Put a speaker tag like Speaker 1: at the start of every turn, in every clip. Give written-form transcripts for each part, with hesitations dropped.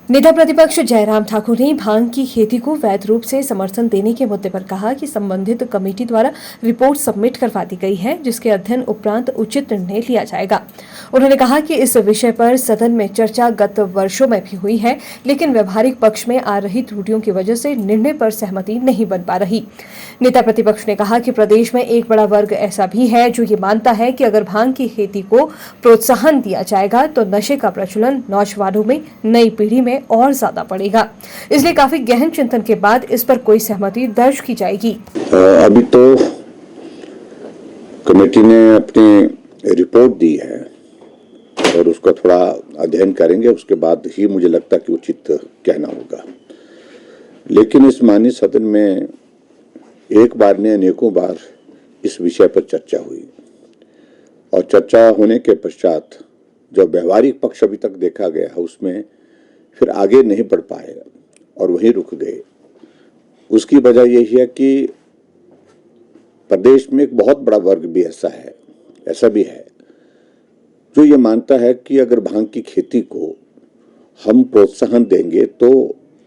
Speaker 1: नेता प्रतिपक्ष जयराम ठाकुर ने भांग की खेती को वैध रूप से समर्थन देने के मुद्दे पर कहा कि संबंधित कमेटी द्वारा रिपोर्ट सबमिट करवा दी गई है, जिसके अध्ययन उपरांत उचित निर्णय लिया जाएगा। उन्होंने कहा कि इस विषय पर सदन में चर्चा गत वर्षों में भी हुई है, लेकिन व्यवहारिक पक्ष में आ रही त्रुटियों की वजह से निर्णय पर सहमति नहीं बन पा रही। नेता प्रतिपक्ष ने कहा कि प्रदेश में एक बड़ा वर्ग ऐसा भी है जो ये मानता है कि अगर भांग की खेती को प्रोत्साहन दिया जाएगा तो नशे का प्रचलन नौजवानों में, नई पीढ़ी में और ज्यादा बढ़ेगा। इसलिए काफी गहन चिंतन के बाद इस पर कोई सहमति दर्ज की जाएगी।
Speaker 2: अभी तो कमेटी ने अपनी रिपोर्ट दी है और उसका थोड़ा अध्ययन करेंगे, उसके बाद ही मुझे लगता है कि उचित कहना होगा। लेकिन इस माननीय सदन में एक बार ने अनेकों बार इस विषय पर चर्चा हुई और चर्चा होने के पश्चात जो व्यवहारिक पक्ष अभी तक देखा गया है उसमें फिर आगे नहीं बढ़ पाए और वहीं रुक गए। उसकी वजह यही है कि प्रदेश में एक बहुत बड़ा वर्ग भी ऐसा भी है जो ये मानता है कि अगर भांग की खेती को हम प्रोत्साहन देंगे तो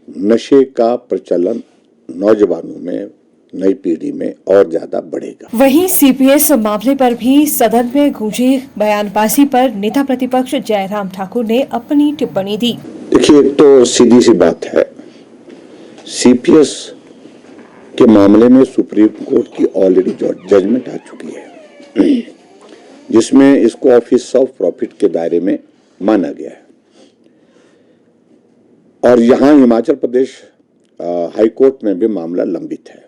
Speaker 2: नशे का प्रचलन नौजवानों में, नई पीढ़ी में और ज्यादा बढ़ेगा।
Speaker 1: वहीं सीपीएस मामले पर भी सदन में गूंजी बयानबाजी पर नेता प्रतिपक्ष जयराम ठाकुर ने अपनी टिप्पणी दी।
Speaker 2: देखिए, एक तो सीधी सी बात है, सीपीएस के मामले में सुप्रीम कोर्ट की ऑलरेडी जजमेंट आ चुकी है जिसमें इसको ऑफिस ऑफ प्रॉफिट के दायरे में माना गया है और यहां हिमाचल प्रदेश हाई कोर्ट में भी मामला लंबित है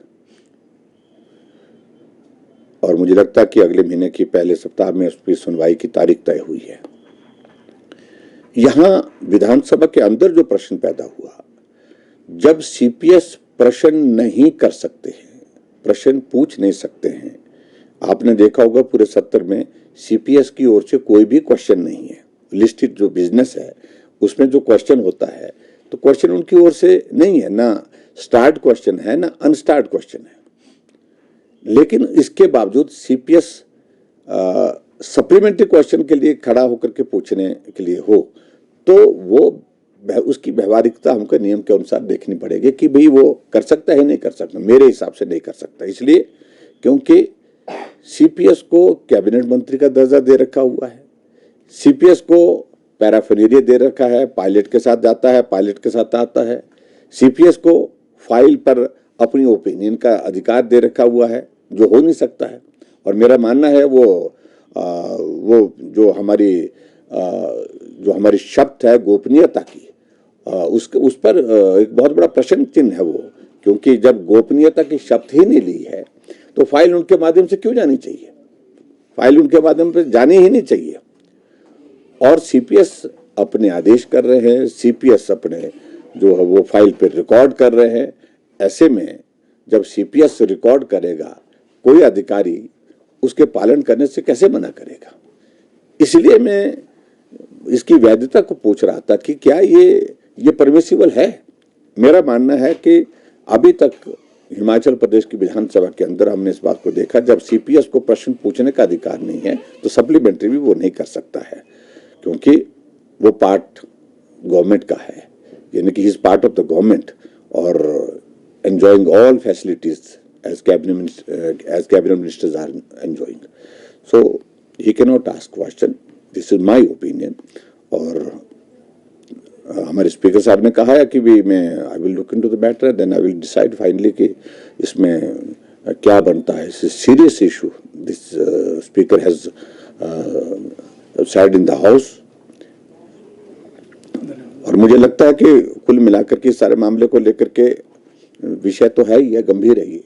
Speaker 2: और मुझे लगता है कि अगले महीने की पहले सप्ताह में उसकी सुनवाई की तारीख तय हुई है। यहां विधानसभा के अंदर जो प्रश्न पैदा हुआ, जब सीपीएस प्रश्न नहीं कर सकते हैं, प्रश्न पूछ नहीं सकते हैं, आपने देखा होगा पूरे सत्र में सीपीएस की ओर से कोई भी क्वेश्चन नहीं है। लिस्टेड जो बिजनेस है उसमें जो क्वेश्चन होता है तो क्वेश्चन उनकी ओर से नहीं है, ना स्टार्ट क्वेश्चन है ना अनस्टार्ट क्वेश्चन है। लेकिन इसके बावजूद सीपीएस सप्लीमेंट्री क्वेश्चन के लिए खड़ा होकर के पूछने के लिए हो तो वो उसकी व्यवहारिकता हमको नियम के अनुसार देखनी पड़ेगी कि भाई वो कर सकता है नहीं कर सकता। मेरे हिसाब से नहीं कर सकता, इसलिए क्योंकि सीपीएस को कैबिनेट मंत्री का दर्जा दे रखा हुआ है, सीपीएस को पैराफेरिया दे रखा है, पायलट के साथ जाता है, पायलट के साथ आता है, सीपीएस को फाइल पर अपनी ओपिनियन का अधिकार दे रखा हुआ है जो हो नहीं सकता है। और मेरा मानना है वो जो हमारी शब्द है गोपनीयता की, उस पर एक बहुत बड़ा प्रश्न चिन्ह है वो, क्योंकि जब गोपनीयता की शब्द ही नहीं ली है तो फाइल उनके माध्यम से क्यों जानी चाहिए, फाइल उनके माध्यम से जानी ही नहीं चाहिए। और सीपीएस अपने आदेश कर रहे हैं, सीपीएस अपने जो है वो फाइल पर रिकॉर्ड कर रहे हैं। ऐसे में जब सीपीएस रिकॉर्ड करेगा, कोई अधिकारी उसके पालन करने से कैसे मना करेगा। इसलिए मैं इसकी वैधता को पूछ रहा था कि क्या ये परमिसिबल है। मेरा मानना है कि अभी तक हिमाचल प्रदेश की विधानसभा के अंदर हमने इस बात को देखा, जब सीपीएस को प्रश्न पूछने का अधिकार नहीं है तो सप्लीमेंट्री भी वो नहीं कर सकता है, क्योंकि वो पार्ट गवर्नमेंट का है, यानी कि he is part of the government और enjoying all facilities as cabinet ministers are enjoying. So he cannot ask question. This is my opinion. और हमारे स्पीकर साहब ने कहा है कि भी I will look into the matter, then I will decide finally कि इसमें क्या बनता है। It's a serious issue. This speaker has said in the house. और मुझे लगता है कि कुल मिलाकर के सारे मामले को लेकर के विषय तो है ही है, गंभीर है ये।